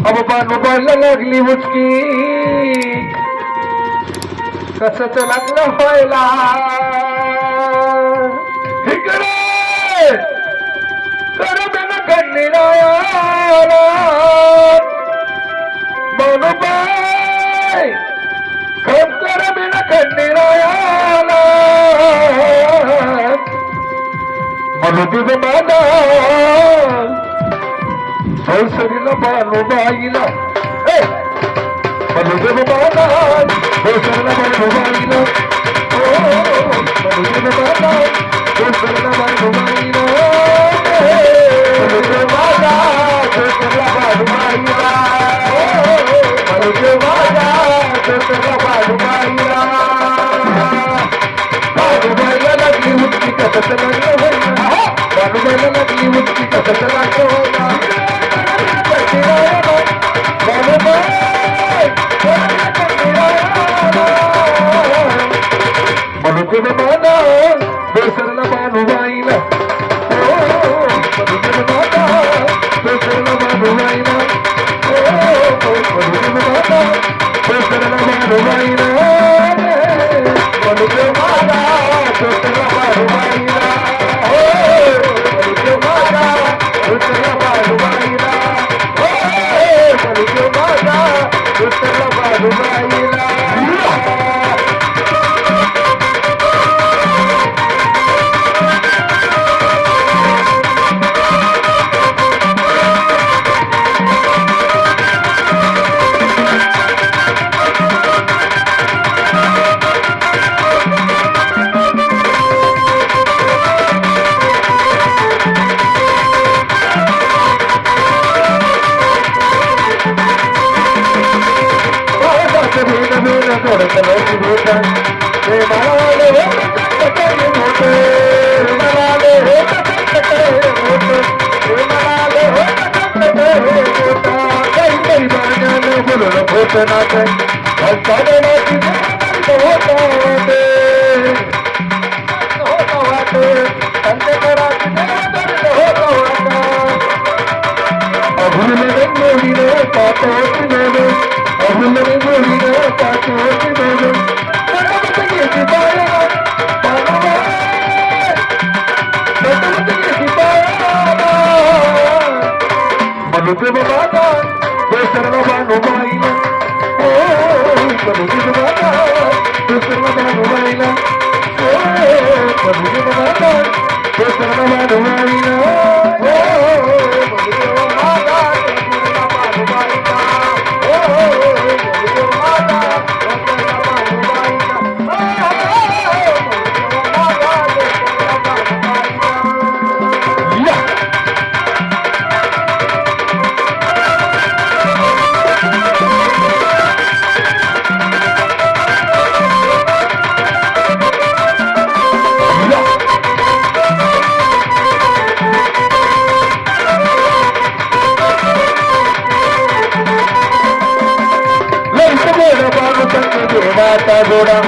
अब बानूबाईला लागली मुचकी कसच लागलं व्हायला इकडे करमेन कण्णीरायाला बानूबाई खप करमेन कण्णीरायाला मनुदेव माझा संसरीला बानूबाईला मनुदेव माझा संसरीला बानूबाईला मनुदेव माझा संसरीला बानूबाईला मनुदेव माझा संसरीला बानूबाईला मनुदेव माझा संसरीला बानूबाईला बानूबाईला लागली मुक्ती कसं लागलं होईना बानूबाईला लागली मुक्ती कसं लागलं होईना मनुदेव माझा बेसरला बानूबाईला मनुदेव माझा बेसरला बानूबाईला मनुदेव माझा बेसरला बानूबाईला मनुदेव माझा बेसरला बानूबाईला मनुदेव माझा बेसरला बानूबाईला मनुदेव माझा बेसरला बानूबाईला मनुदेव माझा बेसरला बानूबाईला मनुदेव माझा बेसरला बानूबाईला मनुदेव माझा बेसरला बानूबाईला मनुदेव माझा बेसरला बानूबाईला मनुदेव माझा बेसरला देवाचा जोडा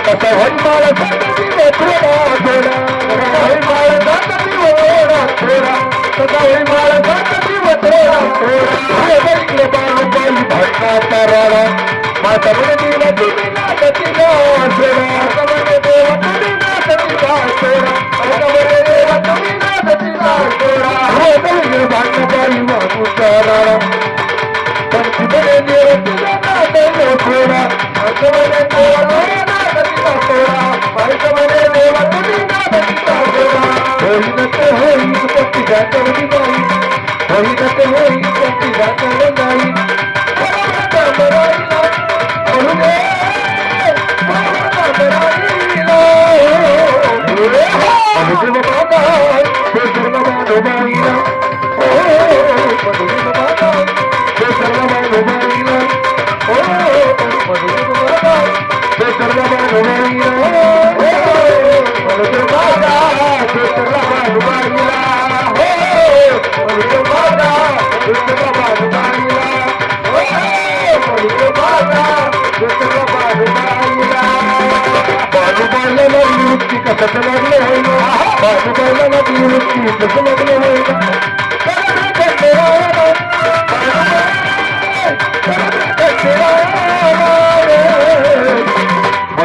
कसा होई मला संतती थोडा थोडा कसा होई मला संतती थोडा थोडा कसा होई मला संतती थोडा थोडा हे बघले बानूबाई भटकाचा राडा माझा म्हणे दिला तुम्ही नाचतीला सोडा माझा म्हणे देवा तुम्ही नाचतीला सोडा माझा म्हणे देवा तुम्ही नाचतीला सोडा हे बघले बानूबाई वाहूचा राडा पण तुझे देव तुझा नाचलो थोडा माझ्यामध्ये देवा तुम्ही नाचतीला सोडा माझ्यामध्ये देवा तुम्ही नाचतीला सोडा होईन ते होईन पत्ती जातवली नाही होईन ते होईन पत्ती जातवली नाही मनुदेव माझा बेसरला बानूबाईला मनुदेव माझा बेसरला बानूबाईला मनुदेव माझा बेसरला बानूबाईला मनुदेव माझा बेसरला बानूबाईला मनुदेव माझा बेसरला बानूबाईला मनुदेव माझा बेसरला बानूबाईला बानूबाईला लागली मुक्ती कसं लागलं होईना बानूबाईला लागली मुक्ती कसं लागलं होईना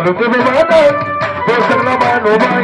चालू तुम्ही माना पोसरला मानोबाई